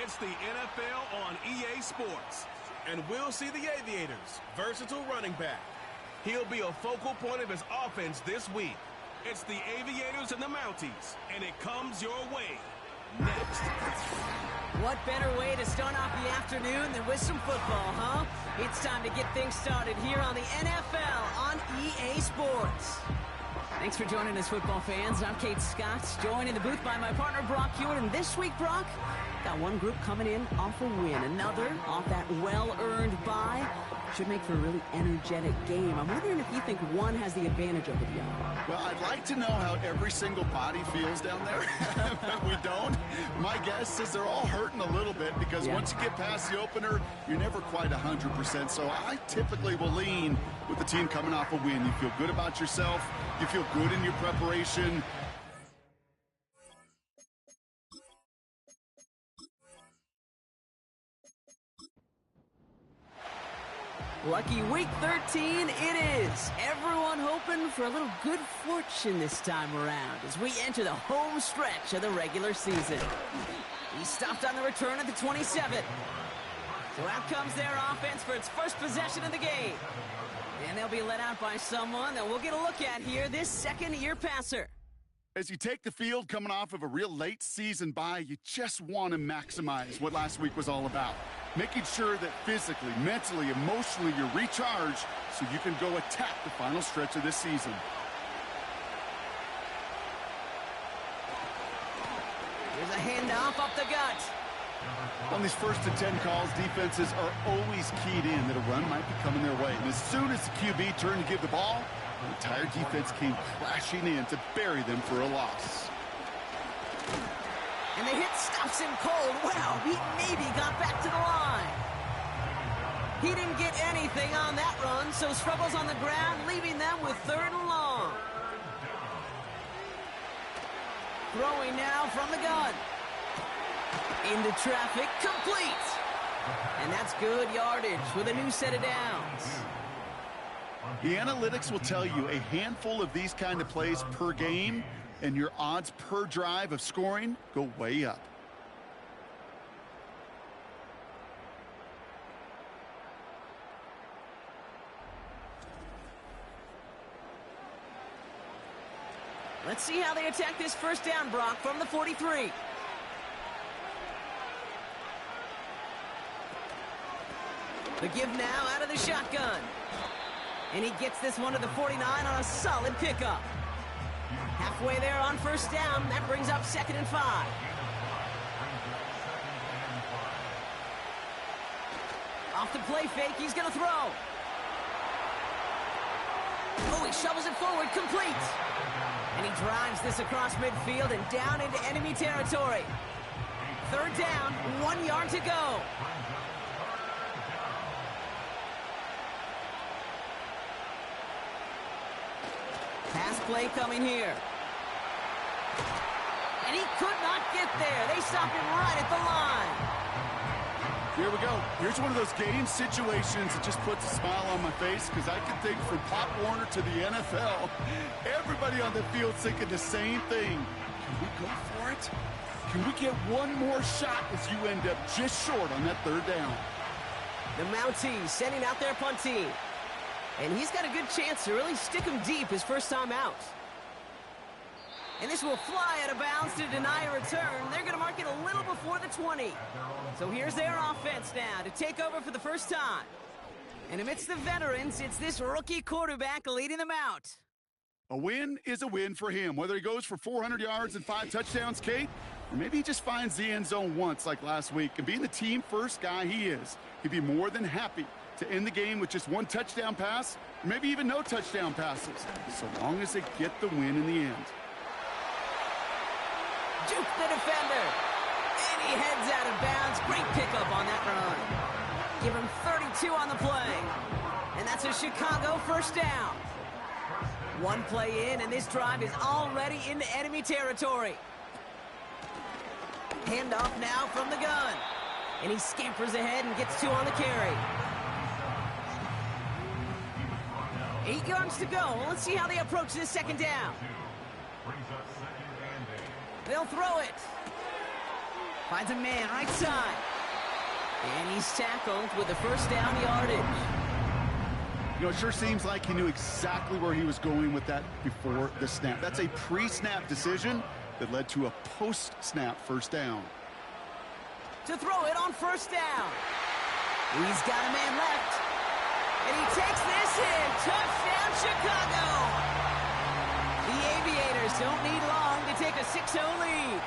It's the NFL on EA Sports. And we'll see the Aviators, versatile running back. He'll be a focal point of his offense this week. It's the Aviators and the Mounties, and it comes your way next. What better way to start off the afternoon than with some football, huh? It's time to get things started here on the NFL on EA Sports. Thanks for joining us, football fans. I'm Kate Scott, joined in the booth by my partner, Brock Hewitt. And this week, Brock, got one group coming in off a win, another off that well-earned bye. Should make for a really energetic game. I'm wondering if you think one has the advantage over the other. Well, I'd like to know how every single body feels down there, but we don't. My guess is they're all hurting a little bit because once you get past the opener, you're never quite 100%. So I typically will lean with the team coming off a win. You feel good about yourself. You feel good in your preparation. Lucky week 13 it is. Everyone hoping for a little good fortune this time around as we enter the home stretch of the regular season. He stopped on the return at the 27. So out comes their offense for its first possession of the game. And they'll be let out by someone that we'll get a look at here, this second-year passer. As you take the field coming off of a real late season bye, you just want to maximize what last week was all about. Making sure that physically, mentally, emotionally, you're recharged so you can go attack the final stretch of this season. Here's a handoff up the gut. On these first and 10 calls, defenses are always keyed in that a run might be coming their way. And as soon as the QB turned to give the ball, the entire defense came crashing in to bury them for a loss. And the hit stops him cold. Wow, he maybe got back to the line. He didn't get anything on that run, so struggles on the ground, leaving them with 3rd and long. Throwing now from the gun. Into traffic, complete. And that's good yardage with a new set of downs. The analytics will tell you a handful of these kind of plays per game, and your odds per drive of scoring go way up. Let's see how they attack this first down, Brock, from the 43. The give now out of the shotgun. And he gets this one to the 49 on a solid pickup. Halfway there on first down. That brings up 2nd and 5. Off the play fake, he's going to throw. Oh, he shovels it forward, complete. And he drives this across midfield and down into enemy territory. 3rd down, 1 yard to go. Pass play coming here. And he could not get there. They stopped him right at the line. Here we go. Here's one of those game situations that just puts a smile on my face because I can think from Pop Warner to the NFL. Everybody on the field thinking the same thing. Can we go for it? Can we get one more shot as you end up just short on that 3rd down? The Mounties sending out their punt team. And he's got a good chance to really stick him deep his first time out. And this will fly out of bounds to deny a return. They're going to mark it a little before the 20. So here's their offense now to take over for the first time. And amidst the veterans, it's this rookie quarterback leading them out. A win is a win for him, whether he goes for 400 yards and 5 touchdowns, Kate, or maybe he just finds the end zone once like last week. And being the team-first guy he is, he'd be more than happy to end the game with just 1 touchdown pass, or maybe even no touchdown passes, so long as they get the win in the end. Juke the defender. And he heads out of bounds. Great pickup on that run. Give him 32 on the play. And that's a Chicago first down. 1 play in, and this drive is already into enemy territory. Handoff now from the gun. And he scampers ahead and gets 2 on the carry. 8 yards to go. Let's see how they approach this 2nd down. They'll throw it. Finds a man right side. And he's tackled with the first down yardage. You know, it sure seems like he knew exactly where he was going with that before the snap. That's a pre-snap decision that led to a post-snap first down. To throw it on first down. He's got a man left. And he takes this in. Touchdown, Chicago. The Aviators don't need long to take a 6-0 lead.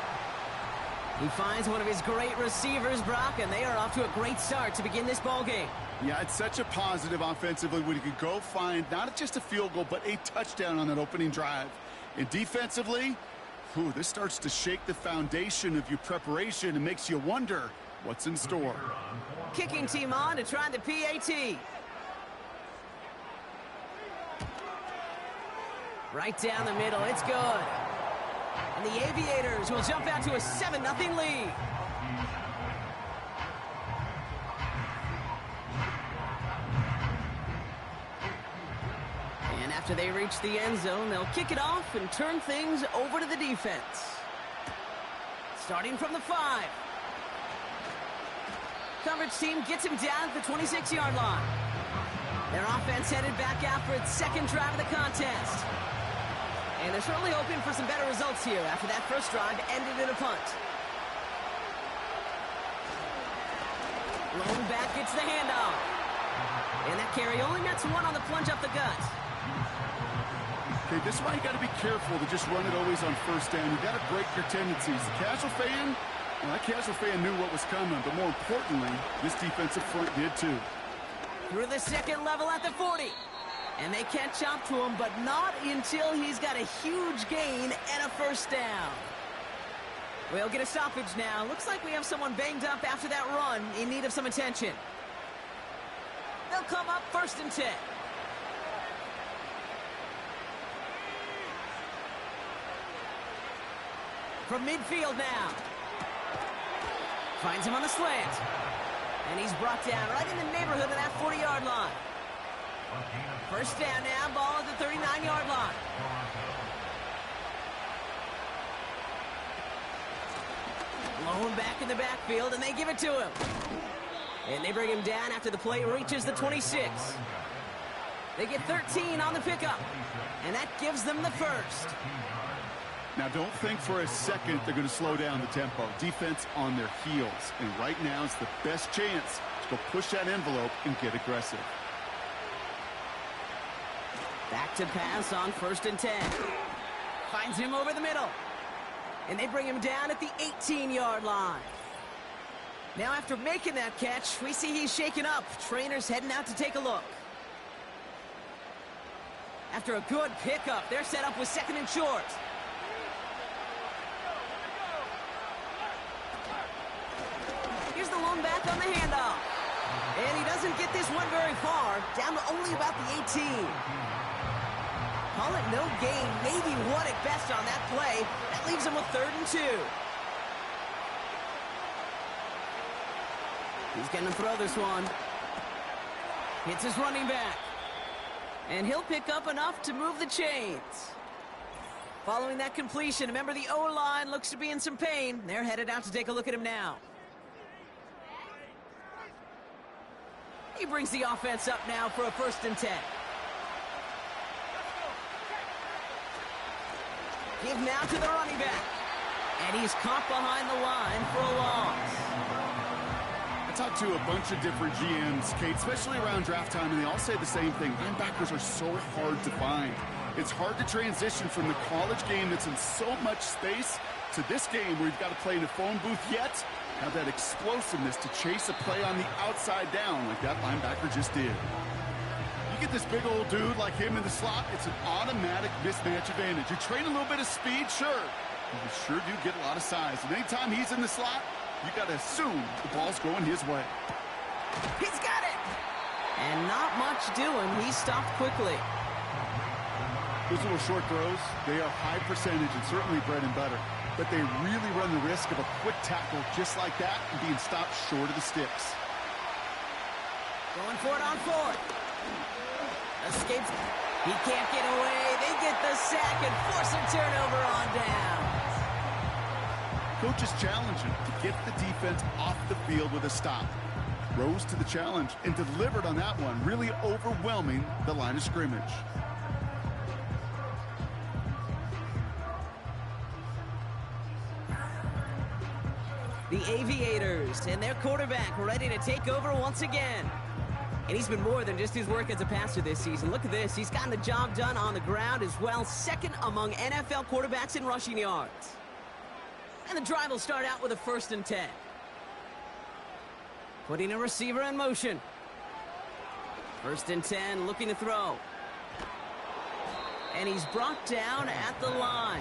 He finds one of his great receivers, Brock, and they are off to a great start to begin this ball game. Yeah, it's such a positive offensively when he could go find not just a field goal, but a touchdown on that opening drive. And defensively, this starts to shake the foundation of your preparation and makes you wonder what's in store. Kicking team on to try the PAT. Right down the middle, it's good. And the Aviators will jump out to a 7-0 lead. And after they reach the end zone, they'll kick it off and turn things over to the defense. Starting from the 5. Coverage team gets him down at the 26-yard line. Their offense headed back out for its second drive of the contest. And they're certainly hoping for some better results here after that first drive ended in a punt. Lone back gets the handoff. And that carry only nets one on the plunge up the gut. Okay, this is why you got to be careful to just run it always on first down. You got to break your tendencies. The casual fan, well, that casual fan knew what was coming, but more importantly, this defensive front did too. Through the second level at the 40. And they catch up to him, but not until he's got a huge gain and a first down. We'll get a stoppage now. Looks like we have someone banged up after that run in need of some attention. They'll come up 1st and 10. From midfield now. Finds him on the slant. And he's brought down right in the neighborhood of that 40-yard line. First down now, ball at the 39-yard line. Lone back in the backfield, and they give it to him. And they bring him down after the play reaches the 26. They get 13 on the pickup, and that gives them the first. Now, don't think for a second they're going to slow down the tempo. Defense on their heels, and right now is the best chance to go push that envelope and get aggressive. Back to pass on 1st and 10. Finds him over the middle. And they bring him down at the 18-yard line. Now after making that catch, we see he's shaken up. Trainers heading out to take a look. After a good pickup, they're set up with 2nd and short. Here's the lone back on the handoff. And he doesn't get this one very far, down to only about the 18. Call it no gain, maybe one at best on that play. That leaves him with 3rd and 2. He's going to throw this one. Hits his running back. And he'll pick up enough to move the chains. Following that completion, a member of the O-line looks to be in some pain. They're headed out to take a look at him now. He brings the offense up now for a 1st and 10. Give now to the running back. And he's caught behind the line for a loss. I talked to a bunch of different GMs, Kate, especially around draft time, and they all say the same thing. Linebackers are so hard to find. It's hard to transition from the college game that's in so much space to this game where you've got to play in a phone booth yet have that explosiveness to chase a play on the outside down like that linebacker just did. You get this big old dude like him in the slot, it's an automatic mismatch advantage. You train a little bit of speed, sure. You sure do get a lot of size. And anytime he's in the slot, you got to assume the ball's going his way. He's got it! And not much doing. He stopped quickly. Those little short throws, they are high percentage and certainly bread and butter. But they really run the risk of a quick tackle just like that and being stopped short of the sticks. Going for it on 4th. Escapes. He can't get away. They get the sack and force a turnover on down. Coaches challenge him to get the defense off the field with a stop. Rose to the challenge and delivered on that one, really overwhelming the line of scrimmage. The Aviators and their quarterback ready to take over once again. And he's been more than just his work as a passer this season. Look at this. He's gotten the job done on the ground as well. Second among NFL quarterbacks in rushing yards. And the drive will start out with a 1st and 10. Putting a receiver in motion. 1st and 10, looking to throw. And he's brought down at the line.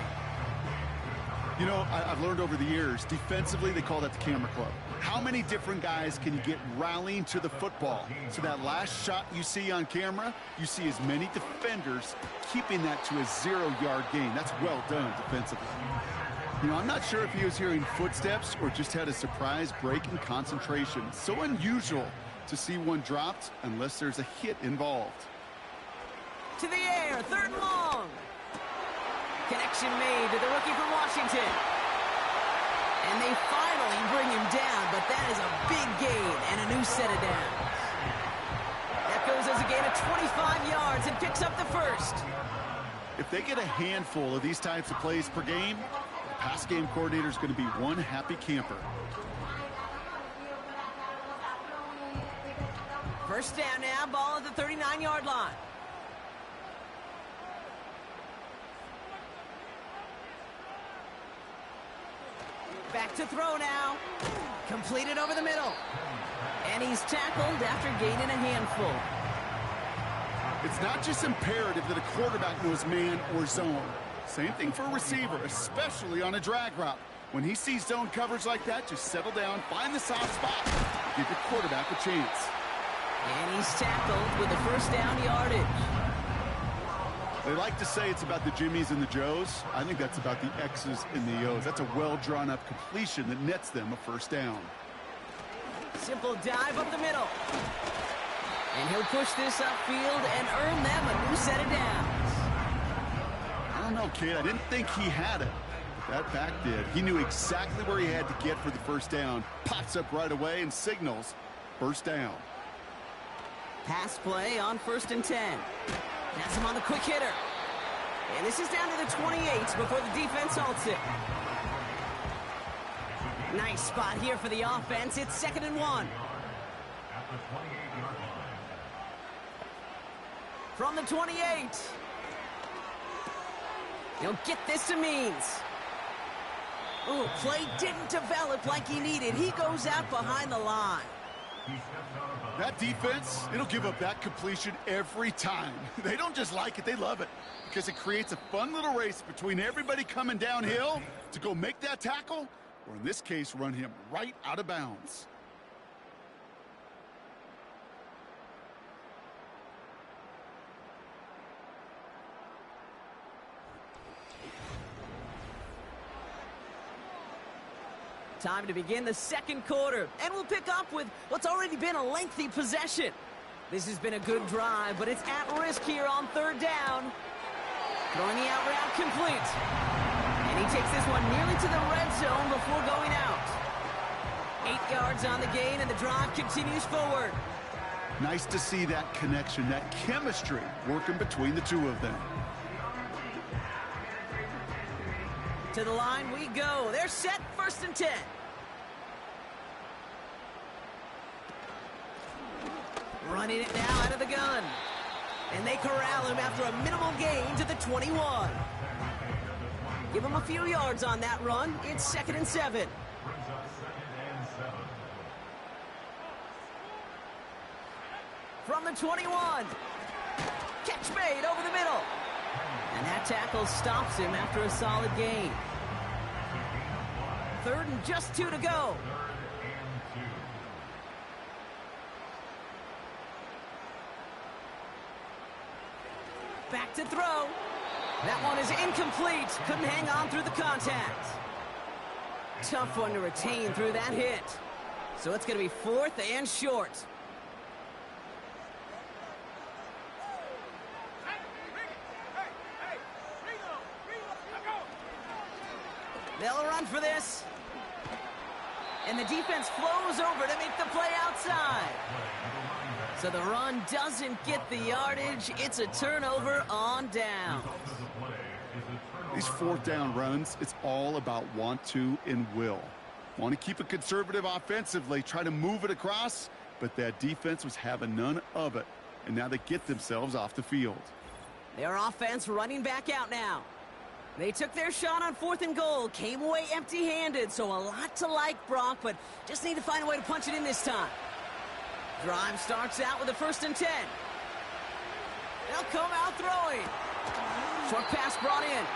You know, I've learned over the years, defensively, they call that the camera club. How many different guys can you get rallying to the football? So that last shot you see on camera, you see as many defenders keeping that to a 0-yard gain. That's well done defensively. You know, I'm not sure if he was hearing footsteps or just had a surprise break in concentration. So unusual to see one dropped unless there's a hit involved. To the air, 3rd and long. Connection made to the rookie from Washington. And they finally bring him down, but that is a big gain and a new set of downs. That goes as a gain of 25 yards and picks up the 1st. If they get a handful of these types of plays per game, the pass game coordinator is going to be one happy camper. 1st down now, ball at the 39-yard line. Back to throw now. Completed over the middle. And he's tackled after gaining a handful. It's not just imperative that a quarterback knows man or zone. Same thing for a receiver, especially on a drag route. When he sees zone coverage like that, just settle down, find the soft spot, give your quarterback a chance. And he's tackled with the 1st down yardage. They like to say it's about the Jimmies and the Joes. I think that's about the X's and the O's. That's a well-drawn-up completion that nets them a 1st down. Simple dive up the middle. And he'll push this upfield and earn them a new set of downs. I don't know, kid. I didn't think he had it. But that back did. He knew exactly where he had to get for the 1st down. Pops up right away and signals 1st down. Pass play on 1st and 10. That's him on the quick hitter. And this is down to the 28 before the defense halts it. Nice spot here for the offense. It's 2nd and 1. From the 28. He'll get this to Means. Ooh, play didn't develop like he needed. He goes out behind the line. That defense, it'll give up that completion every time. They don't just like it, they love it. Because it creates a fun little race between everybody coming downhill to go make that tackle, or in this case, run him right out of bounds. Time to begin the 2nd quarter, and we'll pick up with what's already been a lengthy possession. This has been a good drive, but it's at risk here on 3rd down. Throwing the out route complete. And he takes this one nearly to the red zone before going out. 8 yards on the gain, and the drive continues forward. Nice to see that connection, that chemistry working between the two of them. To the line we go. They're set, 1st and 10. Running it now out of the gun. And they corral him after a minimal gain to the 21. Give him a few yards on that run. It's 2nd and 7. From the 21. Catch made over the middle. And that tackle stops him after a solid gain. 3rd and just 2 to go. Back to throw. That one is incomplete. Couldn't hang on through the contact. Tough one to retain through that hit. So it's going to be 4th and short. They'll run for this. And the defense flows over to make the play outside. So the run doesn't get the yardage. It's a turnover on down. These fourth down runs, it's all about want to and will. Want to keep it conservative offensively, try to move it across, but that defense was having none of it. And now they get themselves off the field. Their offense running back out now. They took their shot on 4th and goal, came away empty-handed, so a lot to like, Brock, but just need to find a way to punch it in this time. Drive starts out with a 1st and 10. They'll come out throwing. Short pass brought in.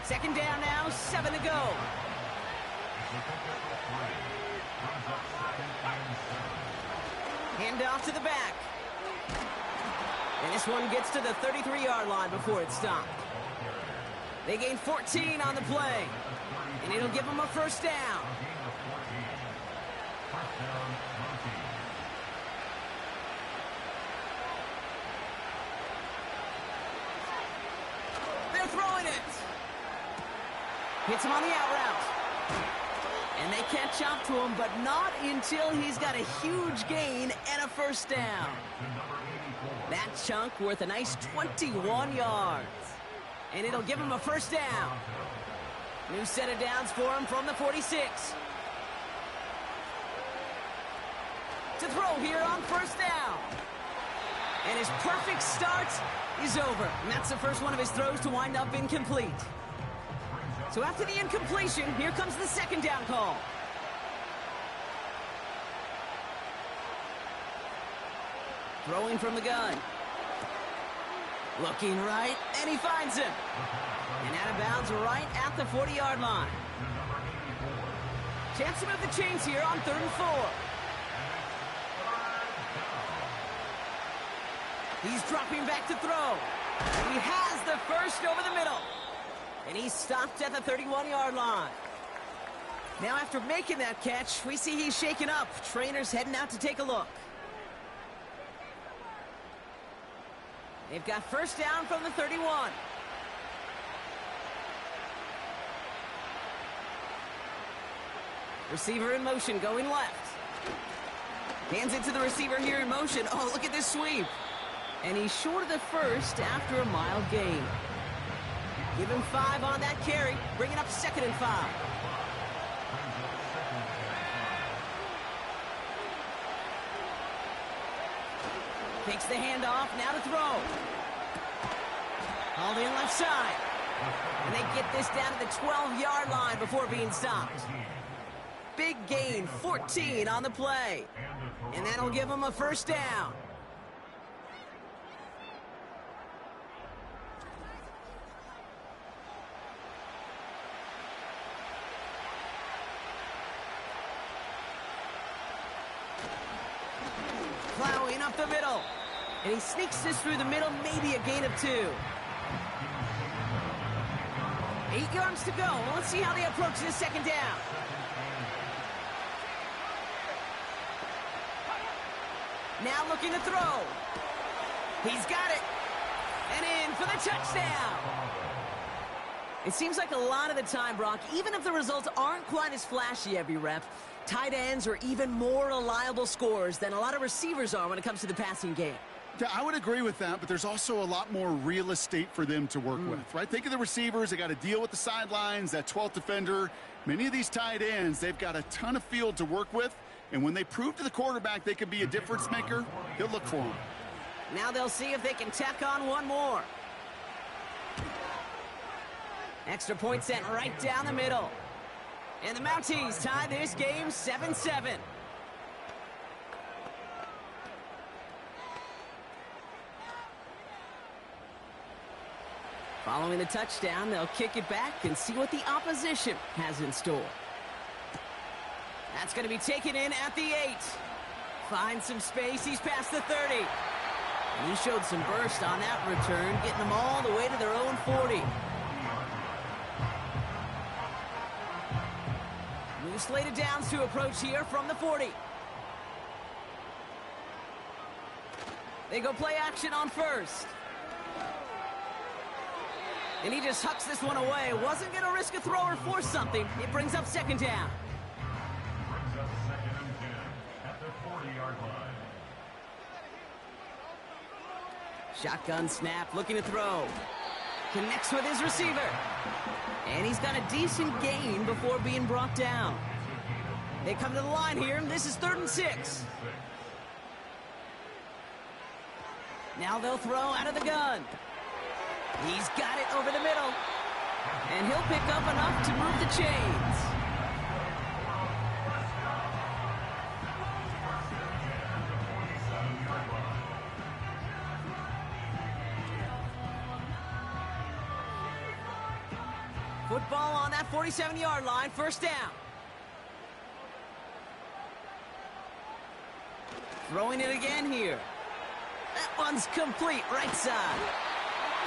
Second down now, 7 to go. Hand off to the back. And this one gets to the 33-yard line before it's stopped. They gain 14 on the play. And it'll give them a 1st down. They're throwing it. Hits him on the out route. And they catch up to him, but not until he's got a huge gain and a 1st down. That chunk worth a nice 21 yards. And it'll give him a 1st down. New set of downs for him from the 46. To throw here on 1st down. And his perfect start is over. And that's the first one of his throws to wind up incomplete. So after the incompletion, here comes the 2nd down call. Throwing from the gun. Looking right, and he finds him. And out of bounds right at the 40-yard line. Chance to move the chains here on 3rd and 4. He's dropping back to throw. He has the first over the middle. And he's stopped at the 31-yard line. Now after making that catch, we see he's shaken up. Trainers heading out to take a look. They've got 1st down from the 31. Receiver in motion, going left. Hands it to the receiver here in motion. Oh, look at this sweep. And he's short of the first after a mild gain. Give him 5 on that carry, bringing up 2nd and 5. Takes the handoff, now to throw. Hauled in left side. And they get this down to the 12-yard line before being stopped. Big gain, 14 on the play. And that'll give them a 1st down. Plowing up the middle. And he sneaks this through the middle, maybe a gain of 2. 8 yards to go. Well, let's see how they approach this 2nd down. Now looking to throw. He's got it. And in for the touchdown. It seems like a lot of the time, Brock, even if the results aren't quite as flashy every rep, tight ends are even more reliable scorers than a lot of receivers are when it comes to the passing game. Yeah, I would agree with that, but there's also a lot more real estate for them to work with, right? Think of the receivers. They got to deal with the sidelines, that 12th defender. Many of these tight ends, they've got a ton of field to work with, and when they prove to the quarterback they can be a difference maker, he'll look for them. Now they'll see if they can tack on one more. Extra point sent right down the middle. And the Mounties tie this game 7-7. Following the touchdown, they'll kick it back and see what the opposition has in store. That's going to be taken in at the 8. Finds some space. He's past the 30. And he showed some burst on that return, getting them all the way to their own 40. New slate of downs to approach here from the 40. They go play action on 1st. And he just hucks this one away. Wasn't going to risk a throw or force something. It brings up second down. Brings up second and 10 at the 40-yard line. Shotgun snap, looking to throw. Connects with his receiver. And he's got a decent gain before being brought down. They come to the line here, and this is 3rd and 6. Now they'll throw out of the gun. He's got it over the middle. And he'll pick up enough to move the chains. Football on that 47-yard line, first down. Throwing it again here. That one's complete, right side.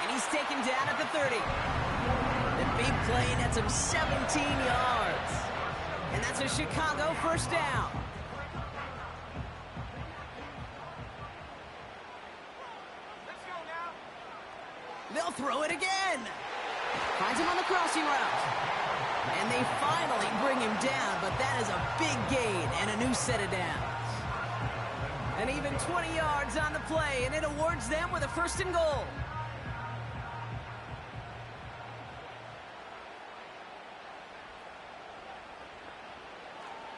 And he's taken down at the 30. The big play nets him 17 yards. And that's a Chicago first down. They'll throw it again. Finds him on the crossing route. And they finally bring him down, but that is a big gain and a new set of downs. And even 20 yards on the play, and it awards them with a 1st and goal.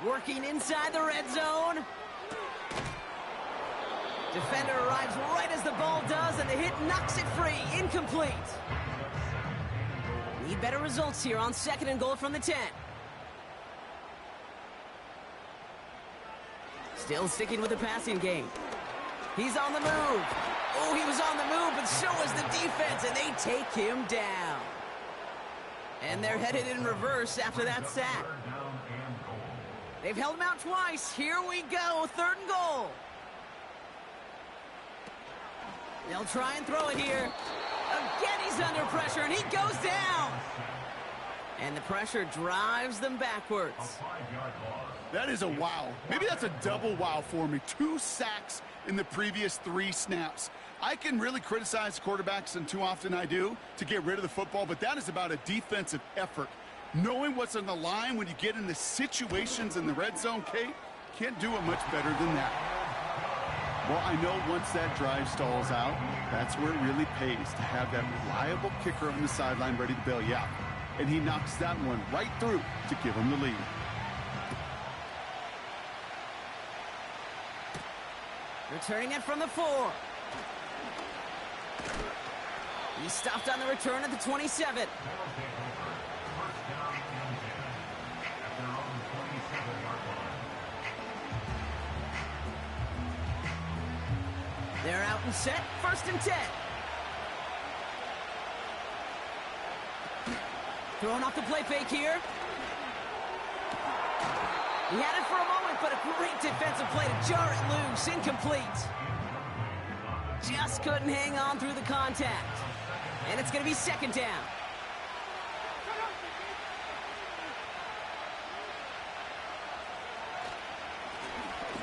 Working inside the red zone. Defender arrives right as the ball does, and the hit knocks it free. Incomplete. Need better results here on 2nd and goal from the 10. Still sticking with the passing game. He's on the move. Oh, he was on the move, but so was the defense, and they take him down. And they're headed in reverse after that sack. They've held him out twice. Here we go, 3rd and goal. They'll try and throw it here. Again, he's under pressure, and he goes down. And the pressure drives them backwards. That is a wow. Maybe that's a double wow for me. 2 sacks in the previous 3 snaps. I can really criticize quarterbacks, and too often I do, to get rid of the football, but that is about a defensive effort. Knowing what's on the line when you get into situations in the red zone, Kate, can't do it much better than that. Well, I know once that drive stalls out, that's where it really pays to have that reliable kicker on the sideline ready to bail you out. And he knocks that one right through to give him the lead. Returning it from the 4. He stopped on the return at the 27. They're out and set, 1st and 10. Throwing off the play fake here. He had it for a moment, but a great defensive play to jar it loose. Incomplete. Just couldn't hang on through the contact. And it's going to be 2nd down.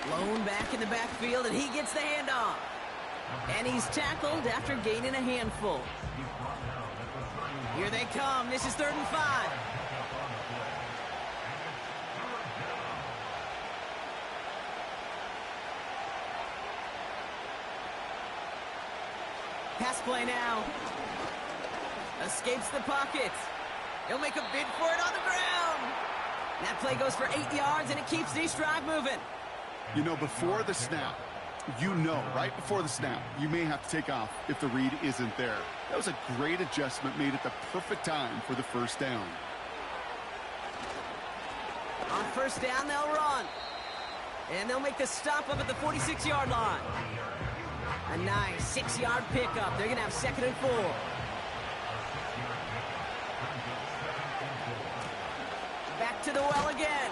Blown back in the backfield, and he gets the handoff. And he's tackled after gaining a handful. Here they come. This is 3rd and 5. Pass play now. Escapes the pocket. He'll make a bid for it on the ground. That play goes for 8 yards, and it keeps this drive moving. You know, before the snap, right before the snap, you may have to take off if the read isn't there. That was a great adjustment made at the perfect time for the 1st down. On 1st down, they'll run. And they'll make the stop up at the 46-yard line. A nice 6-yard pickup. They're going to have 2nd and 4. Back to the well again.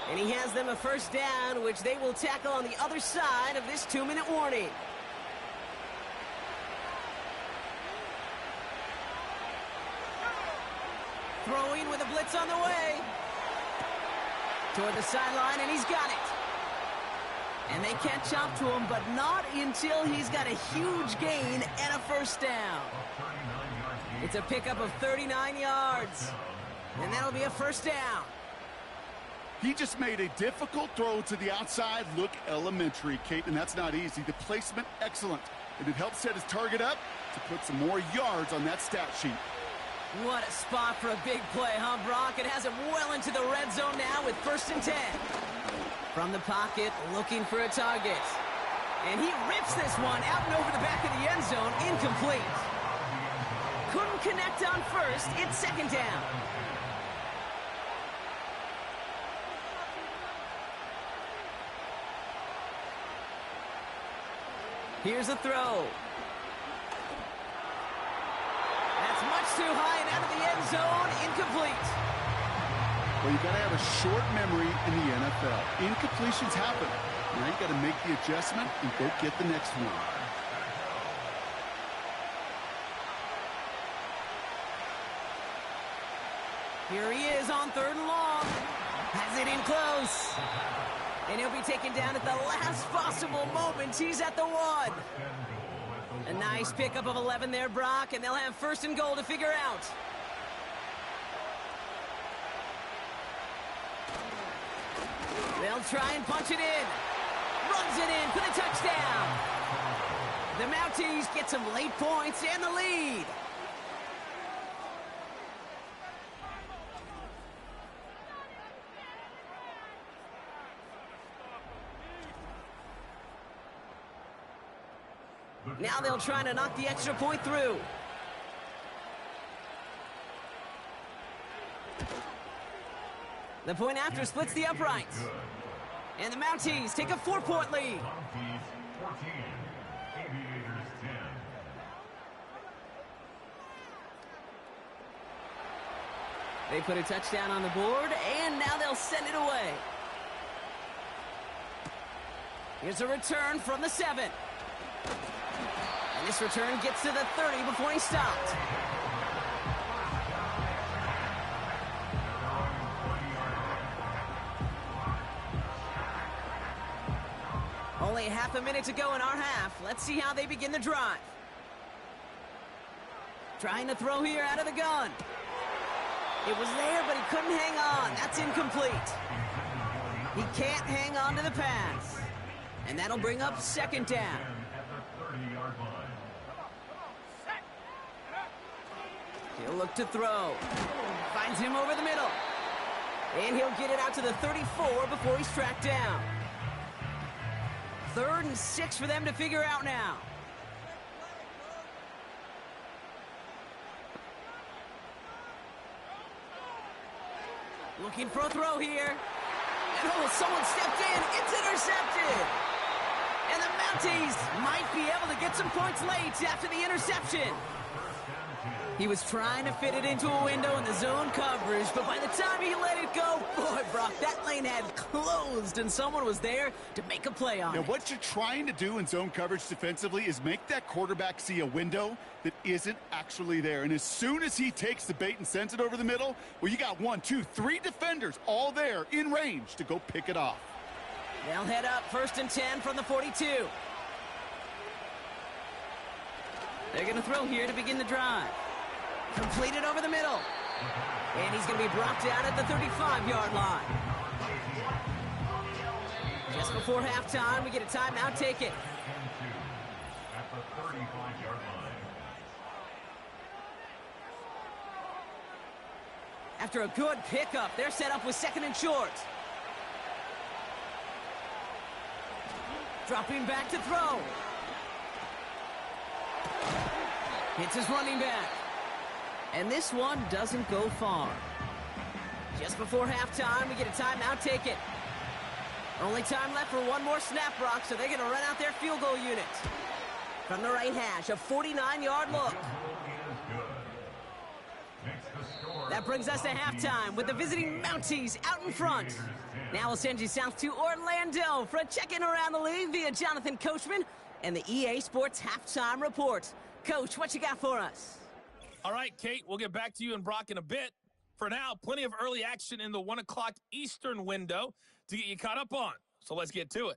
And he has them a 1st down, which they will tackle on the other side of this 2-minute warning. Throwing with a blitz on the way. Toward the sideline, and he's got it. And they catch up to him, but not until he's got a huge gain and a 1st down. It's a pickup of 39 yards. And that'll be a first down. He just made a difficult throw to the outside look elementary, Kate, and that's not easy. The placement, excellent. And it helped set his target up to put some more yards on that stat sheet. What a spot for a big play, huh, Brock? It has him well into the red zone now with 1st and 10. From the pocket, looking for a target. And he rips this one out and over the back of the end zone, incomplete. Couldn't connect on 1st, it's 2nd down. Here's a throw. That's much too high and out of the end zone, incomplete. Well, you got to have a short memory in the NFL. Incompletions happen. Now you got to make the adjustment and go get the next one. Here he is on 3rd and long. Has it in close. And he'll be taken down at the last possible moment. He's at the 1. A nice pickup of 11 there, Brock, and they'll have 1st and goal to figure out. They'll try and punch it in. Runs it in for the touchdown. The Mounties get some late points and the lead. Now they'll try to knock the extra point through. The point after splits the uprights. And the Mounties take a 4-point lead. Mounties 14, Aviators 10. They put a touchdown on the board, and now they'll send it away. Here's a return from the 7. And this return gets to the 30 before he stopped. Only half a minute to go in our half. Let's see how they begin the drive. Trying to throw here out of the gun. It was there, but he couldn't hang on. That's incomplete. He can't hang on to the pass. And that'll bring up 2nd down. He'll look to throw. Finds him over the middle. And he'll get it out to the 34 before he's tracked down. 3rd and 6 for them to figure out now. Looking for a throw here. And oh, someone stepped in. It's intercepted. And the Mounties might be able to get some points late after the interception. He was trying to fit it into a window in the zone coverage, but by the time he let it go, boy, Brock, that lane had closed, and someone was there to make a play on it. Now, what you're trying to do in zone coverage defensively is make that quarterback see a window that isn't actually there. And as soon as he takes the bait and sends it over the middle, well, you got 1, 2, 3 defenders all there in range to go pick it off. They'll head up 1st and 10 from the 42. They're going to throw here to begin the drive. Completed over the middle. And he's going to be brought down at the 35-yard line. Just before halftime, we get a timeout. Take it. At the 35-yard line. After a good pickup, they're set up with 2nd and short. Dropping back to throw. Hits his running back. And this one doesn't go far. Just before halftime, we get a timeout. Take it. Only time left for one more snap, Brock, so they're going to run out their field goal unit. From the right hash, a 49-yard look. That brings us to halftime with the visiting Mounties out in front. Now we'll send you south to Orlando for a check-in around the league via Jonathan Coachman and the EA Sports Halftime Report. Coach, what you got for us? All right, Kate, we'll get back to you and Brock in a bit. For now, plenty of early action in the 1 o'clock Eastern window to get you caught up on. So let's get to it.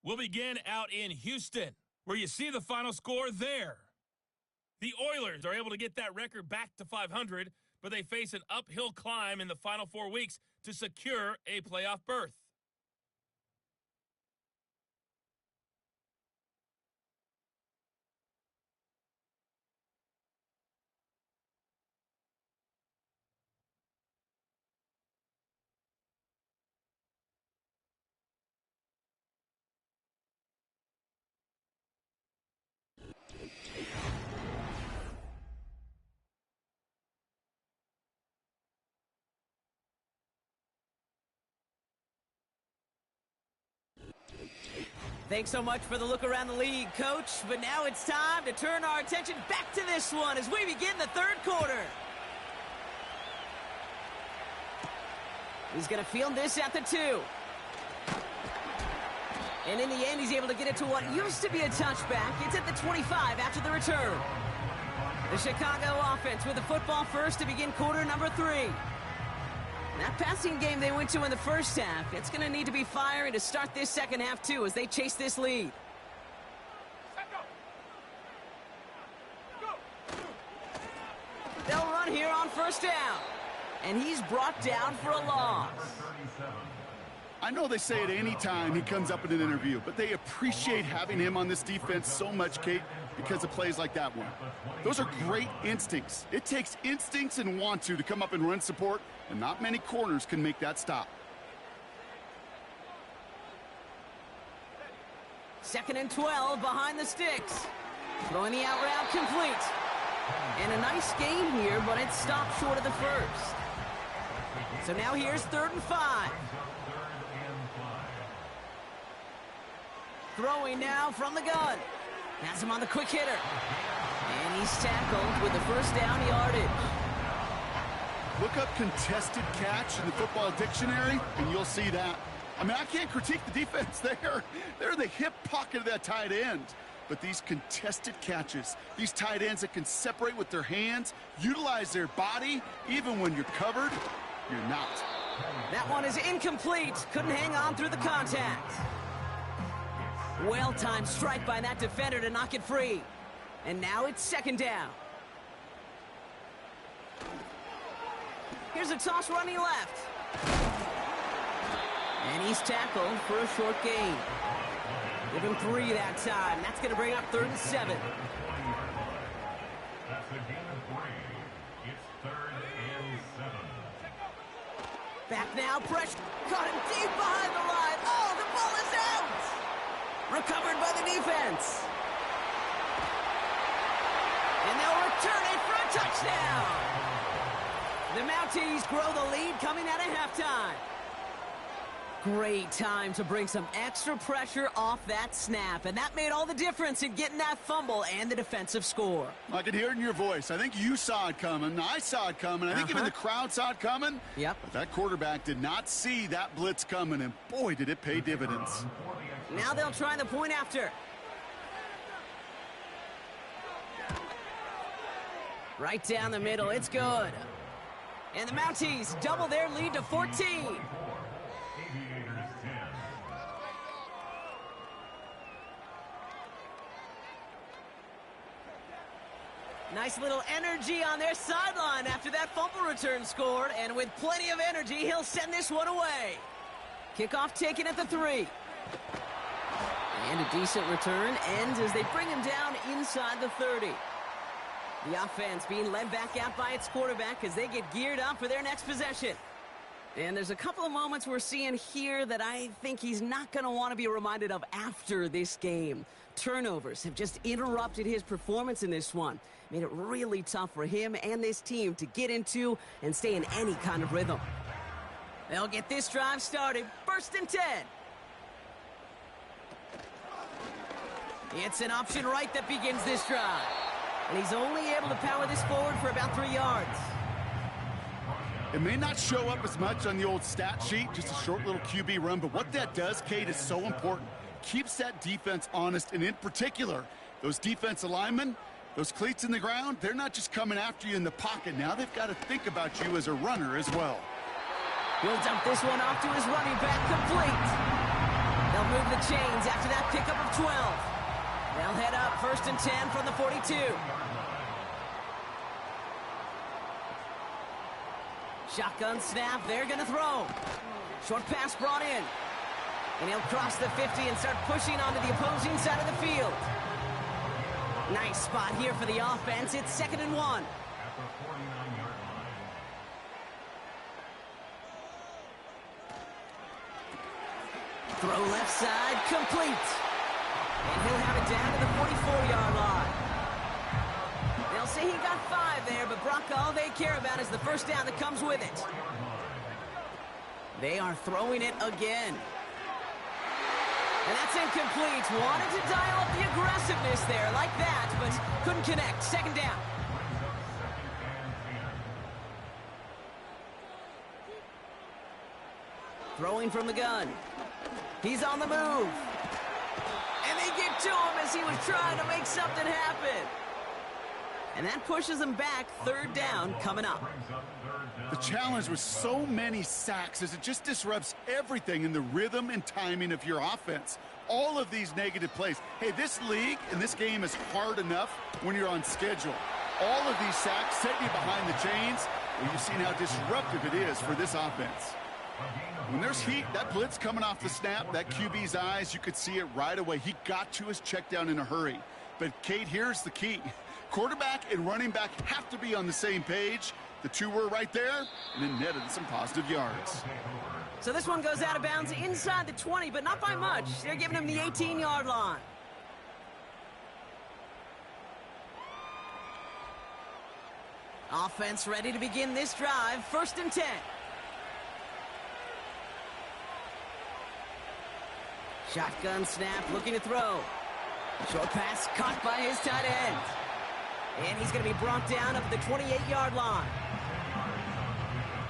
We'll begin out in Houston, where you see the final score there. The Oilers are able to get that record back to 500, but they face an uphill climb in the final 4 weeks to secure a playoff berth. Thanks so much for the look around the league, Coach. But now it's time to turn our attention back to this one as we begin the third quarter. He's going to field this at the 2. And in the end, he's able to get it to what used to be a touchback. It's at the 25 after the return. The Chicago offense with the football first to begin quarter number 3. That passing game they went to in the first half, it's going to need to be firing to start this second half, too, as they chase this lead. They'll run here on first down. And he's brought down for a loss. I know they say it any time he comes up in an interview, but they appreciate having him on this defense so much, Kate, because of plays like that one. Those are great instincts. It takes instincts and want to come up and run support, and not many corners can make that stop. 2nd and 12 behind the sticks. Throwing the out route complete. And a nice gain here, but it stopped short of the first. So now here's 3rd and 5. Throwing now from the gun. Has him on the quick hitter. And he's tackled with the first down yardage. Look up contested catch in the football dictionary, and you'll see that. I mean, I can't critique the defense there. They're the hip pocket of that tight end. But these contested catches, these tight ends that can separate with their hands, utilize their body, even when you're covered, you're not. That one is incomplete. Couldn't hang on through the contact. Well-timed strike by that defender to knock it free. And now it's 2nd down. Here's a toss running left. And he's tackled for a short gain. Give him 3 that time. That's going to bring up 3rd and 7. That's a gain of 3. It's 3rd and 7. Back now, pressure. Caught him deep behind the line. Oh, the ball is out. Recovered by the defense. And they'll return it for a touchdown. The Mounties grow the lead coming out of halftime. Great time to bring some extra pressure off that snap, and that made all the difference in getting that fumble and the defensive score. I can hear it in your voice. I think you saw it coming. I saw it coming. I think even the crowd saw it coming. Yep. But that quarterback did not see that blitz coming, and boy, did it pay dividends. Now they'll try the point after. Right down the middle. It's good. And the Mounties double their lead to 14. Nice little energy on their sideline after that fumble return scored. And with plenty of energy, he'll send this one away. Kickoff taken at the 3. And a decent return ends as they bring him down inside the 30. The offense being led back out by its quarterback as they get geared up for their next possession. And there's a couple of moments we're seeing here that I think he's not going to want to be reminded of after this game. Turnovers have just interrupted his performance in this one. Made it really tough for him and this team to get into and stay in any kind of rhythm. They'll get this drive started. 1st and 10. It's an option right that begins this drive. And he's only able to power this forward for about 3 yards. It may not show up as much on the old stat sheet, just a short little QB run, but what that does, Kate, is so important. Keeps that defense honest, and in particular, those defensive linemen, those cleats in the ground, they're not just coming after you in the pocket. Now they've got to think about you as a runner as well. He'll dump this one off to his running back, complete. They'll move the chains after that pickup of 12. They'll head up 1st and 10 from the 42. Shotgun snap, they're going to throw. Short pass brought in. And he'll cross the 50 and start pushing onto the opposing side of the field. Nice spot here for the offense. It's 2nd and 1. At the 49-yard line. Throw left side, complete. And he'll have it down to the 44-yard line. They'll say he got 5 there, but Brock, all they care about is the first down that comes with it. They are throwing it again. And that's incomplete. Wanted to dial up the aggressiveness there like that, but couldn't connect. 2nd down. Throwing from the gun. He's on the move. And they get to him as he was trying to make something happen. And that pushes him back. 3rd down coming up. The challenge with so many sacks is it just disrupts everything in the rhythm and timing of your offense. All of these negative plays. Hey, this league and this game is hard enough when you're on schedule. All of these sacks set you behind the chains. Well, you've seen how disruptive it is for this offense. When there's heat, that blitz coming off the snap, that QB's eyes, you could see it right away. He got to his check down in a hurry. But, Kate, here's the key. Quarterback and running back have to be on the same page. The two were right there, and then netted some positive yards. So this one goes out of bounds inside the 20, but not by much. They're giving him the 18-yard line. Offense ready to begin this drive. 1st and 10. Shotgun snap, looking to throw. Short pass caught by his tight end. And he's going to be brought down up at the 28-yard line.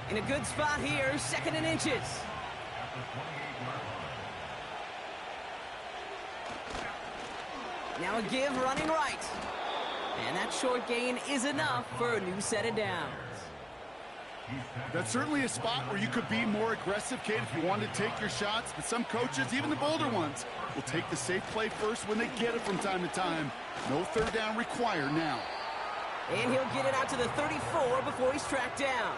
In a good spot here, 2nd and inches. Now a give running right. And that short gain is enough for a new set of downs. That's certainly a spot where you could be more aggressive, Kate, if you wanted to take your shots. But some coaches, even the bolder ones, will take the safe play first when they get it from time to time. No 3rd down required now. And he'll get it out to the 34 before he's tracked down.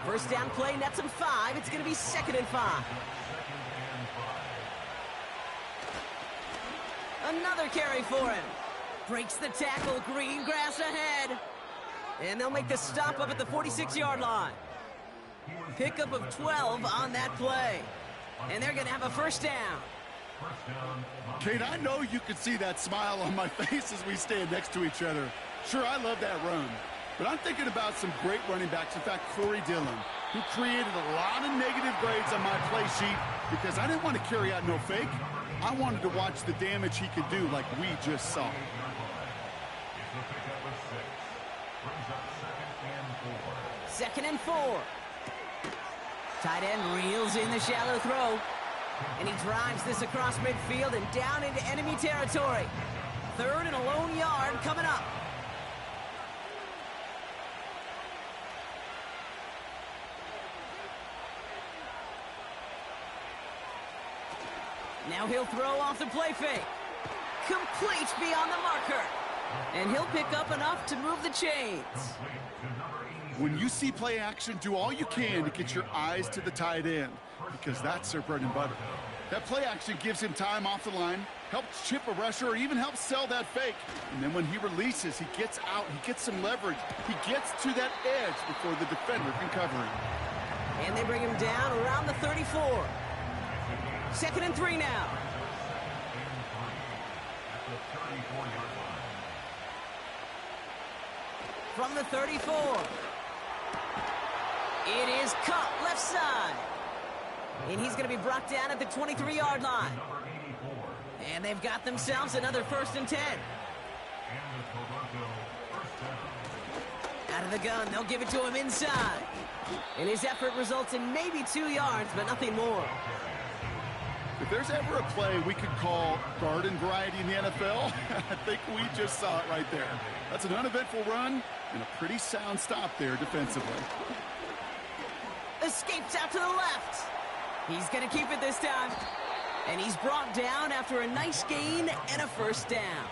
1st down play nets him 5. It's going to be 2nd and 5. Another carry for him. Breaks the tackle. Green grass ahead. And they'll make the stop up at the 46-yard line. Pickup of 12 on that play. And they're going to have a 1st down. Kate, I know you can see that smile on my face as we stand next to each other. Sure, I love that run. But I'm thinking about some great running backs. In fact, Corey Dillon, who created a lot of negative grades on my play sheet because I didn't want to carry out no fake. I wanted to watch the damage he could do like we just saw. 2nd and 4. Tight end reels in the shallow throw. And he drives this across midfield and down into enemy territory. 3rd and a lone yard coming up. Now he'll throw off the play fake. Complete beyond the marker. And he'll pick up enough to move the chains. When you see play action, do all you can to get your eyes to the tight end, because that's their bread and butter. That play action gives him time off the line, helps chip a rusher, or even helps sell that fake. And then when he releases, he gets out, he gets some leverage. He gets to that edge before the defender can cover him. And they bring him down around the 34. 2nd and 3 now. From the 34. It is cut left side. And he's going to be brought down at the 23-yard line. And they've got themselves another 1st and 10. Out of the gun, they'll give it to him inside. And his effort results in maybe 2 yards, but nothing more. If there's ever a play we could call garden variety in the NFL, I think we just saw it right there. That's an uneventful run and a pretty sound stop there defensively. Escapes out to the left. He's going to keep it this time. And he's brought down after a nice gain and a 1st down.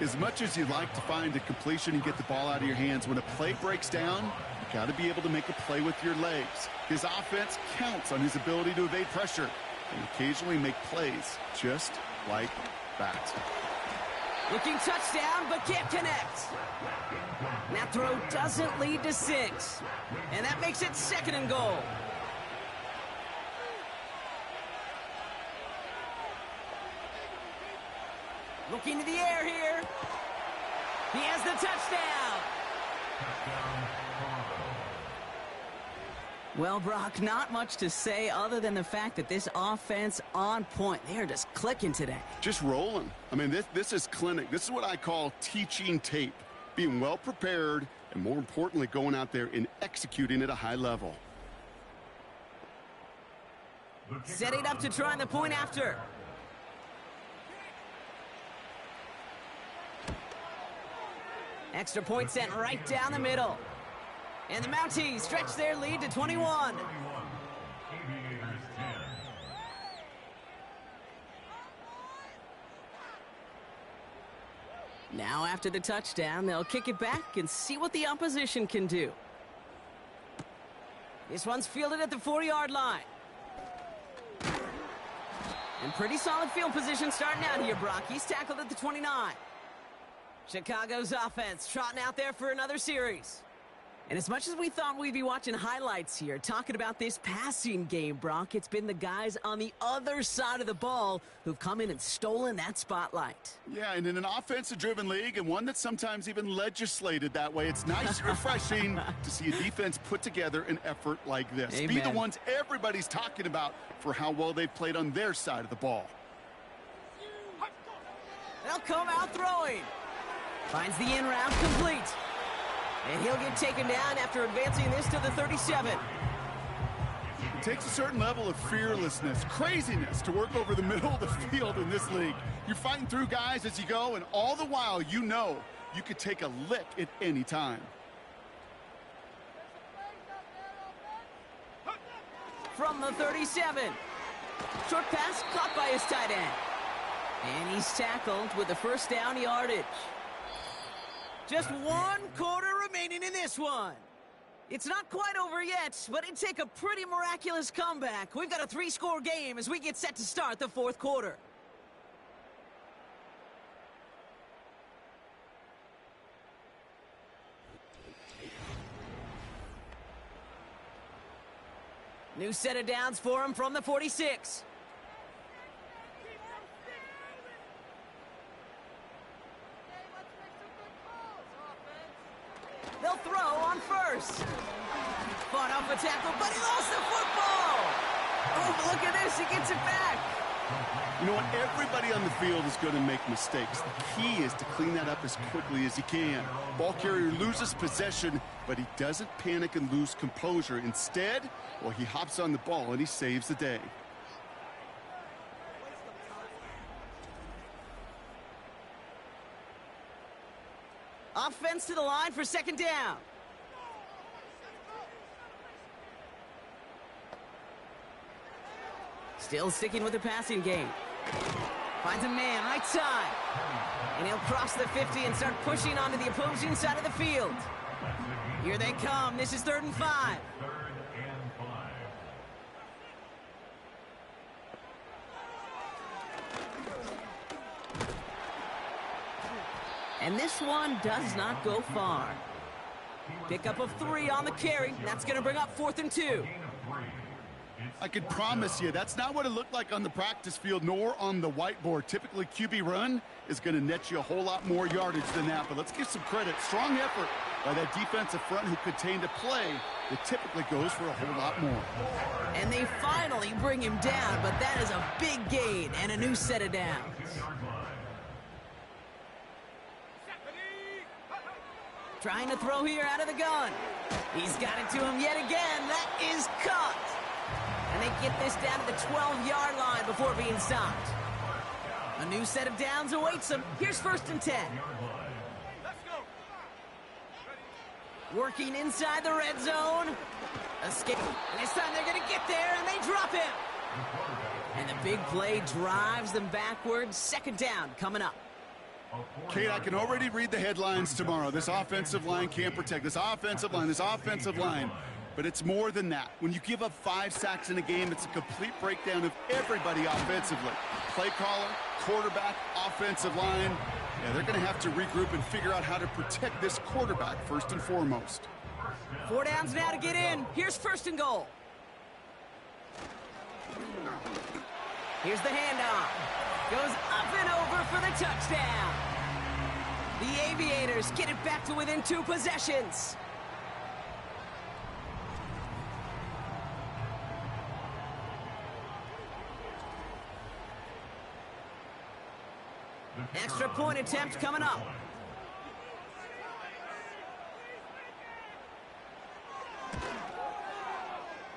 As much as you'd like to find a completion and get the ball out of your hands, when a play breaks down, you got to be able to make a play with your legs. His offense counts on his ability to evade pressure and occasionally make plays just like that. Looking touchdown, but can't connect. That throw doesn't lead to 6. And that makes it 2nd and goal. Looking to the air here. He has the touchdown. Well, Brock, not much to say other than the fact that this offense on point. They are just clicking today. Just rolling. I mean, this is clinic. This is what I call teaching tape. Being well prepared and, more importantly, going out there and executing at a high level. Setting up to try the point after. Extra point sent right down the middle. And the Mounties stretch their lead to 21. Now after the touchdown, they'll kick it back and see what the opposition can do. This one's fielded at the 40-yard line. And pretty solid field position starting out here, Brock. He's tackled at the 29. Chicago's offense trotting out there for another series. And as much as we thought we'd be watching highlights here, talking about this passing game, Brock, it's been the guys on the other side of the ball who've come in and stolen that spotlight. Yeah, and in an offensive-driven league and one that's sometimes even legislated that way, it's nice and refreshing to see a defense put together an effort like this. Amen. Be the ones everybody's talking about for how well they've played on their side of the ball. They'll come out throwing. Finds the in route complete. And he'll get taken down after advancing this to the 37. It takes a certain level of fearlessness, craziness to work over the middle of the field in this league. You're fighting through guys as you go, and all the while you know you could take a lick at any time. From the 37. Short pass caught by his tight end. And he's tackled with the first down yardage. Just 1 quarter remaining in this one. It's not quite over yet, but it'd take a pretty miraculous comeback. We've got a 3-score game as we get set to start the 4th quarter. New set of downs for him from the 46. They'll throw on first. Fought off a tackle, but he lost the football. Oh, look at this. He gets it back. You know what? Everybody on the field is going to make mistakes. The key is to clean that up as quickly as he can. Ball carrier loses possession, but he doesn't panic and lose composure. Instead, well, he hops on the ball and he saves the day. Offense to the line for 2nd down. Still sticking with the passing game. Finds a man right side. And he'll cross the 50 and start pushing onto the opposing side of the field. Here they come. This is 3rd and 5. And this one does not go far. Pickup of 3 on the carry. That's going to bring up 4th and 2. I can promise you that's not what it looked like on the practice field nor on the whiteboard. Typically, QB run is going to net you a whole lot more yardage than that. But let's give some credit. Strong effort by that defensive front who contained a play that typically goes for a whole lot more. And they finally bring him down, but that is a big gain and a new set of downs. Trying to throw here out of the gun. He's got it to him yet again. That is caught. And they get this down to the 12-yard line before being stopped. A new set of downs awaits them. Here's 1st and 10. Working inside the red zone. Escape. And this time they're going to get there, and they drop him. And the big play drives them backwards. 2nd down coming up. Kate, I can already read the headlines tomorrow. This offensive line can't protect. This offensive line. But it's more than that. When you give up 5 sacks in a game, it's a complete breakdown of everybody offensively. Play caller, quarterback, offensive line. Yeah, they're going to have to regroup and figure out how to protect this quarterback first and foremost. 4 downs now to get in. Here's 1st and goal. Here's the handoff. Goes up and over for the touchdown. The Aviators get it back to within 2 possessions. Extra point attempt coming up.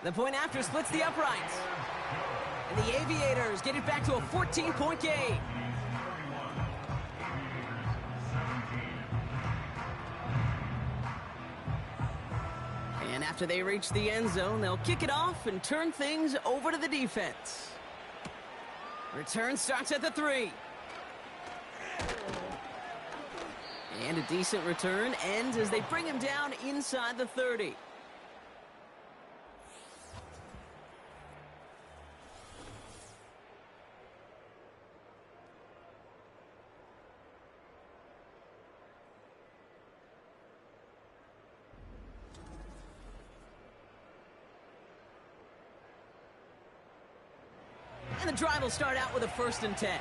The point after splits the uprights. And the Aviators get it back to a 14-point game. And after they reach the end zone, they'll kick it off and turn things over to the defense. Return starts at the 3. And a decent return ends as they bring him down inside the 30. And the drive will start out with a 1st and 10.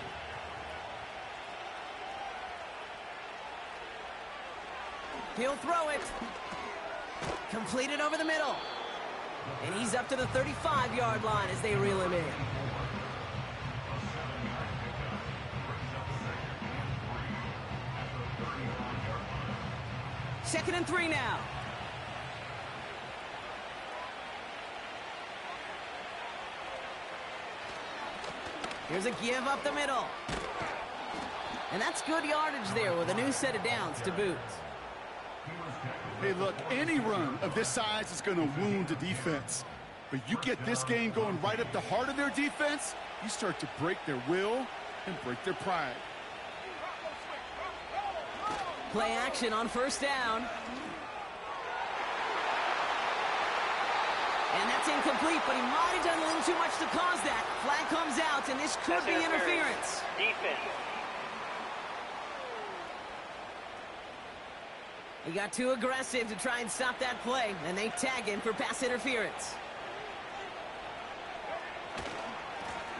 He'll throw it. Completed over the middle. And he's up to the 35-yard line as they reel him in. Second and 3 now. Here's a give up the middle. And that's good yardage there with a new set of downs to boot. Hey, look, any run of this size is going to wound the defense. But you get this game going right up the heart of their defense, you start to break their will and break their pride. Play action on 1st down. And that's incomplete, but he might have done a little too much to cause that. Flag comes out, and this could be interference. Defense. He got too aggressive to try and stop that play, and they tag him for pass interference.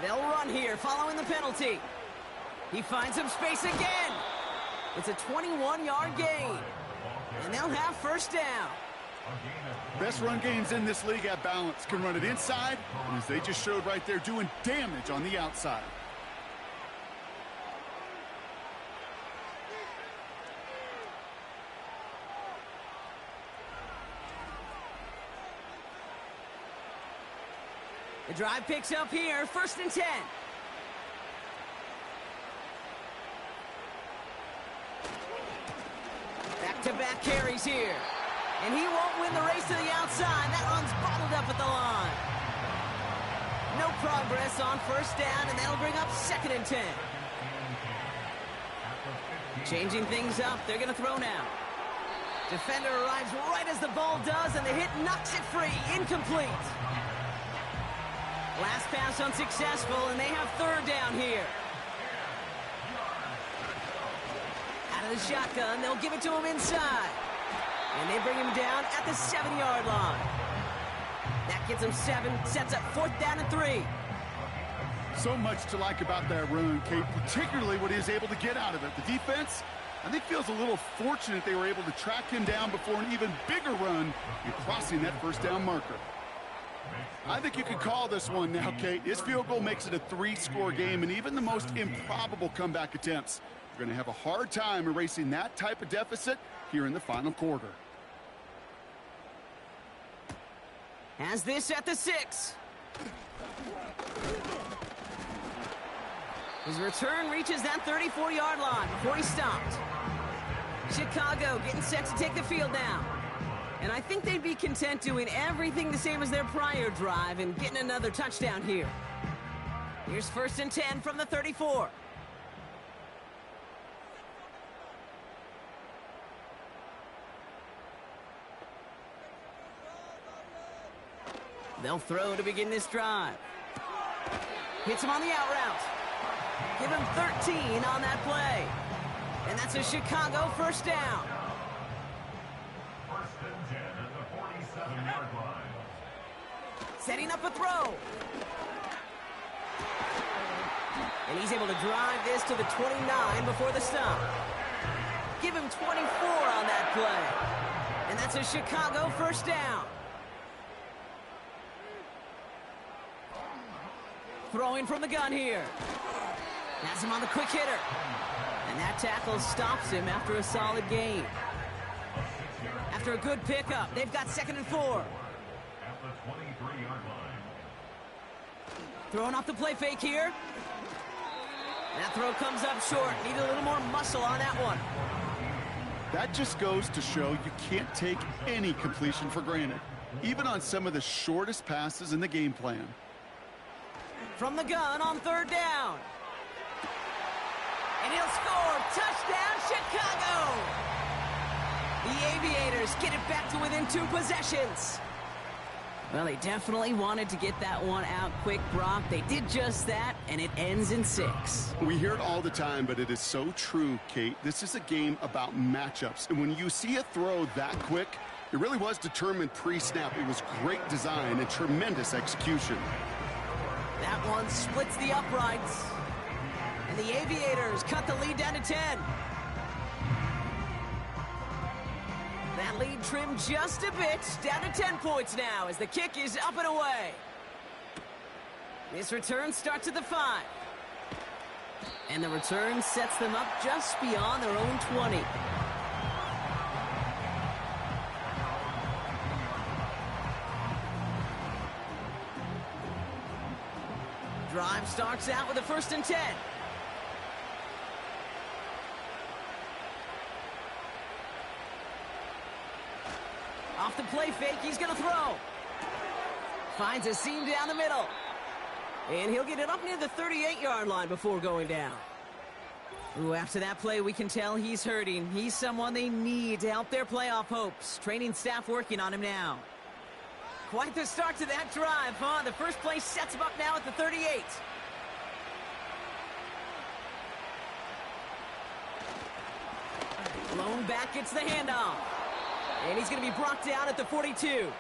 They'll run here following the penalty. He finds some space again. It's a 21-yard gain, and they'll have 1st down. Best run games in this league at balance. Can run it inside, and as they just showed right there, doing damage on the outside. The drive picks up here, 1st and 10. Back-to-back carries here. And he won't win the race to the outside. That one's bottled up at the line. No progress on 1st down, and that'll bring up 2nd and 10. Changing things up, they're going to throw now. Defender arrives right as the ball does, and the hit knocks it free. Incomplete. Last pass unsuccessful, and they have 3rd down here. Out of the shotgun, they'll give it to him inside. And they bring him down at the 7-yard line. That gets him 7, sets up 4th down and 3. So much to like about that run, Kate, particularly what he is able to get out of it. The defense, I think, feels a little fortunate they were able to track him down before an even bigger run and crossing that 1st down marker. I think you can call this one now, Kate. This field goal makes it a 3-score game, and even the most improbable comeback attempts are going to have a hard time erasing that type of deficit here in the final quarter. Has this at the 6. His return reaches that 34-yard line before he stopped. Chicago getting set to take the field now. And I think they'd be content doing everything the same as their prior drive and getting another touchdown here. Here's 1st and 10 from the 34. They'll throw to begin this drive. Hits him on the out route. Give him 13 on that play. And that's a Chicago first down. First and 10 at the 47-yard line. Setting up a throw. And he's able to drive this to the 29 before the stop. Give him 24 on that play. And that's a Chicago first down. Throwing from the gun here. Has him on the quick hitter. And that tackle stops him after a solid gain. After a good pickup, they've got 2nd and 4. At the 23-yard line. Throwing off the play fake here. That throw comes up short. Need a little more muscle on that one. That just goes to show you can't take any completion for granted, even on some of the shortest passes in the game plan. From the gun on 3rd down. And he'll score. Touchdown, Chicago! The Aviators get it back to within 2 possessions. Well, they definitely wanted to get that one out quick, Brock. They did just that, and it ends in 6. We hear it all the time, but it is so true, Kate. This is a game about matchups. And when you see a throw that quick, it really was determined pre-snap. It was great design and tremendous execution. That one splits the uprights. And the Aviators cut the lead down to 10. That lead trimmed just a bit, down to 10 points now as the kick is up and away. This return starts at the 5. And the return sets them up just beyond their own 20. Drive starts out with a 1st and 10. Off the play fake, he's going to throw. Finds a seam down the middle. And he'll get it up near the 38-yard line before going down. Ooh, after that play, we can tell he's hurting. He's someone they need to help their playoff hopes. Training staff working on him now. Quite the start to that drive, huh? The first play sets him up now at the 38. Blown back, gets the handoff. And he's going to be brought down at the 42.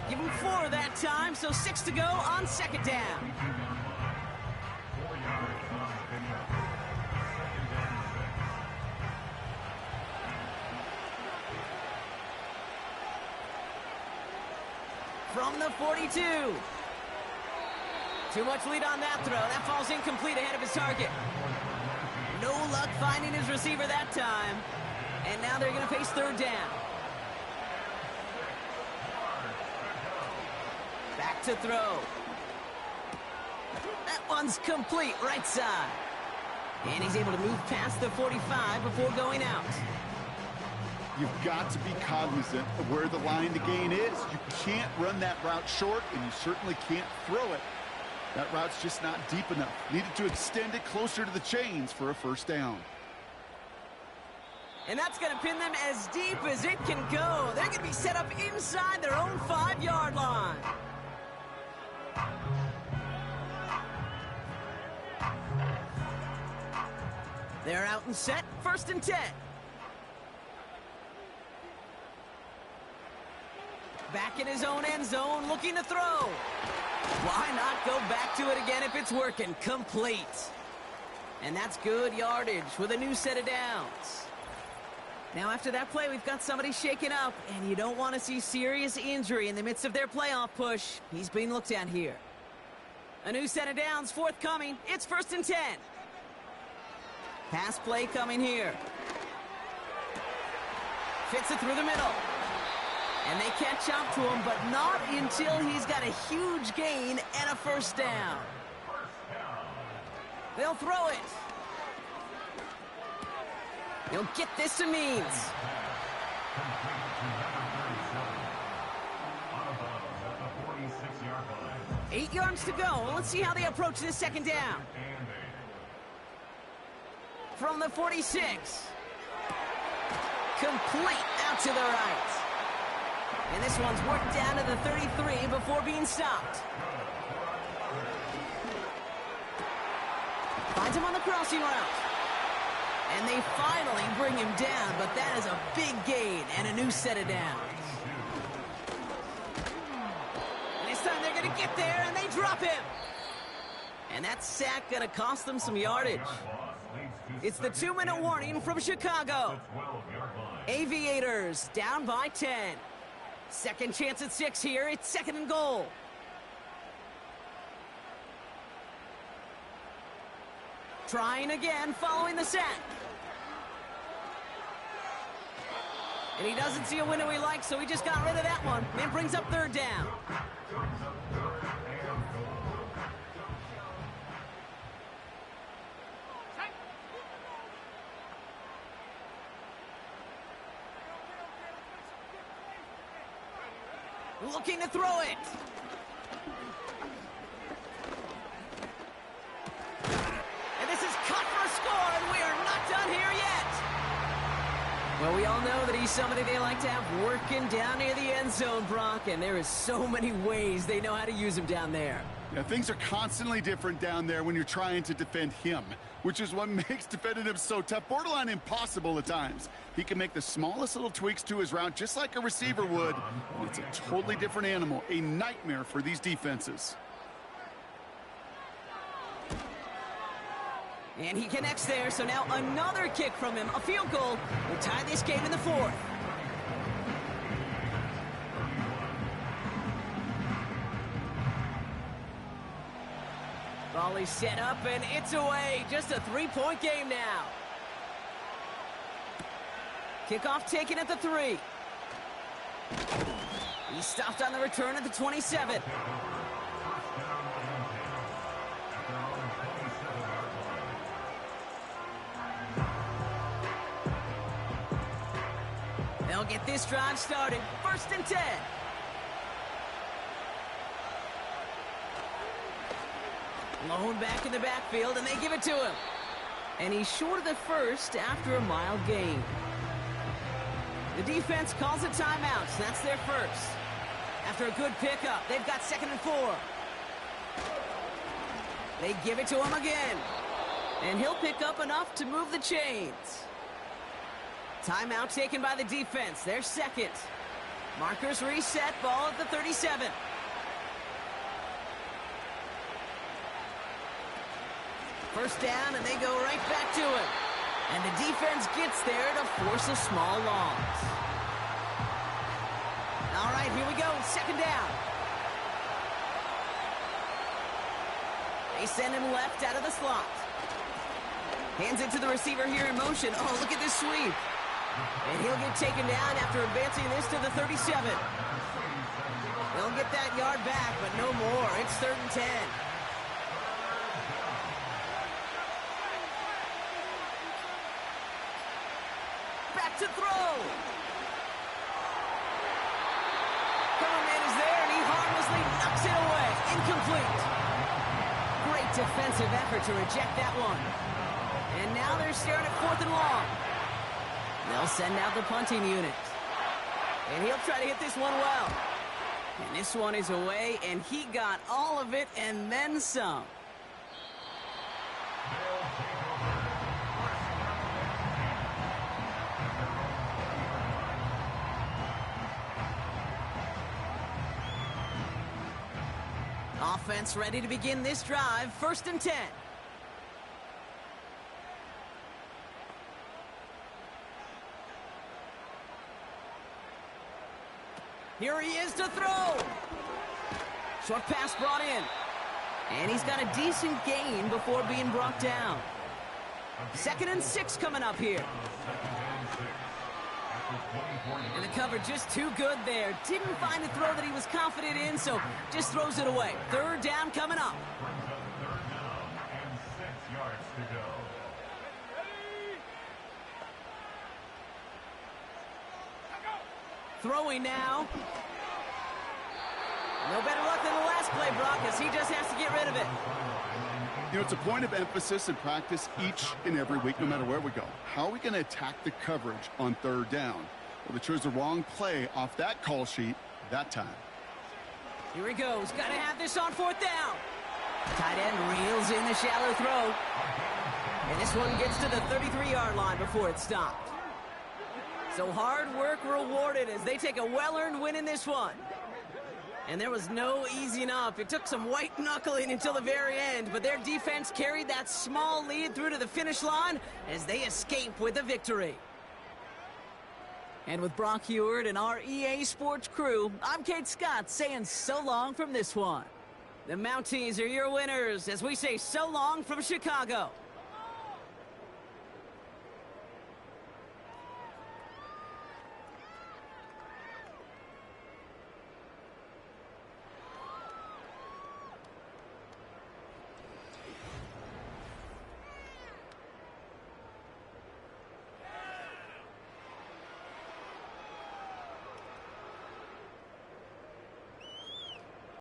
Give him 4 that time, so 6 to go on 2nd down. From the 42. Too much lead on that throw. That falls incomplete ahead of his target. No luck finding his receiver that time. And now they're going to face 3rd down. Back to throw. That one's complete, right side. And he's able to move past the 45 before going out. You've got to be cognizant of where the line to gain is. You can't run that route short, and you certainly can't throw it. That route's just not deep enough. Needed to extend it closer to the chains for a 1st down. And that's going to pin them as deep as it can go. They're going to be set up inside their own 5-yard line. They're out and set, 1st and 10. Back in his own end zone, looking to throw. Why not go back to it again if it's working? Complete. And that's good yardage with a new set of downs. Now after that play, we've got somebody shaken up, and you don't want to see serious injury in the midst of their playoff push. He's being looked at here. A new set of downs forthcoming. It's 1st and 10. Pass play coming here. Fits it through the middle. And they catch up to him, but not until he's got a huge gain and a 1st down. They'll throw it. He'll get this to Means. 8 yards to go. Let's see how they approach this 2nd down. From the 46. Complete out to the right. And this one's worked down to the 33 before being stopped. Finds him on the crossing route. And they finally bring him down, but that is a big gain and a new set of downs. And this time they're going to get there, and they drop him. And that sack going to cost them some yardage. It's the 2-minute warning from Chicago. Aviators down by 10. Second chance at 6 here. It's 2nd and goal. Trying again following the sack. And he doesn't see a window he likes, so he just got rid of that one. And brings up 3rd down. Looking to throw it. And this is cut for a score, and we are not done here yet. Well, we all know that he's somebody they like to have working down near the end zone, Brock, and there is so many ways they know how to use him down there. Yeah, things are constantly different down there when you're trying to defend him, which is what makes defending him so tough, borderline impossible at times. He can make the smallest little tweaks to his route just like a receiver would, and it's a totally different animal, a nightmare for these defenses. And he connects there, so now another kick from him, a field goal, will tie this game in the 4th. Volley set up, and it's away. Just a 3-point game now. Kickoff taken at the 3. He stopped on the return at the 27. They'll get this drive started. 1st and 10. Lone back in the backfield, and they give it to him. And he's short of the 1st after a mild gain. The defense calls a timeout, so that's their 1st. After a good pickup, they've got 2nd and 4. They give it to him again. And he'll pick up enough to move the chains. Timeout taken by the defense. Their 2nd. Markers reset, ball at the 37. First down, and they go right back to it. And the defense gets there to force a small loss. All right, here we go. 2nd down. They send him left out of the slot. Hands it to the receiver here in motion. Oh, look at this sweep. And he'll get taken down after advancing this to the 37. They'll get that yard back, but no more. It's 3rd and 10. Back to throw. Cover man is there, and he harmlessly knocks it away. Incomplete. Great defensive effort to reject that one. And now they're staring at 4th and long. They'll send out the punting unit. And he'll try to hit this one well. And this one is away, and he got all of it and then some. Offense ready to begin this drive. 1st and 10. Here he is to throw. Short pass brought in. And he's got a decent gain before being brought down. 2nd and 6 coming up here. And the cover just too good there. Didn't find a throw that he was confident in, so just throws it away. 3rd down coming up. Throwing now. No better luck than the last play, Brock, as he just has to get rid of it. You know, it's a point of emphasis in practice each and every week, no matter where we go. How are we going to attack the coverage on 3rd down? Well, they chose the wrong play off that call sheet that time. Here he goes. Got to have this on 4th down. Tight end reels in the shallow throw. And this one gets to the 33-yard line before it stopped. So hard work rewarded as they take a well-earned win in this one. And there was no easing up. It took some white knuckling until the very end, but their defense carried that small lead through to the finish line as they escape with a victory. And with Brock Heward and our EA Sports crew, I'm Kate Scott saying so long from this one. The Mounties are your winners as we say so long from Chicago.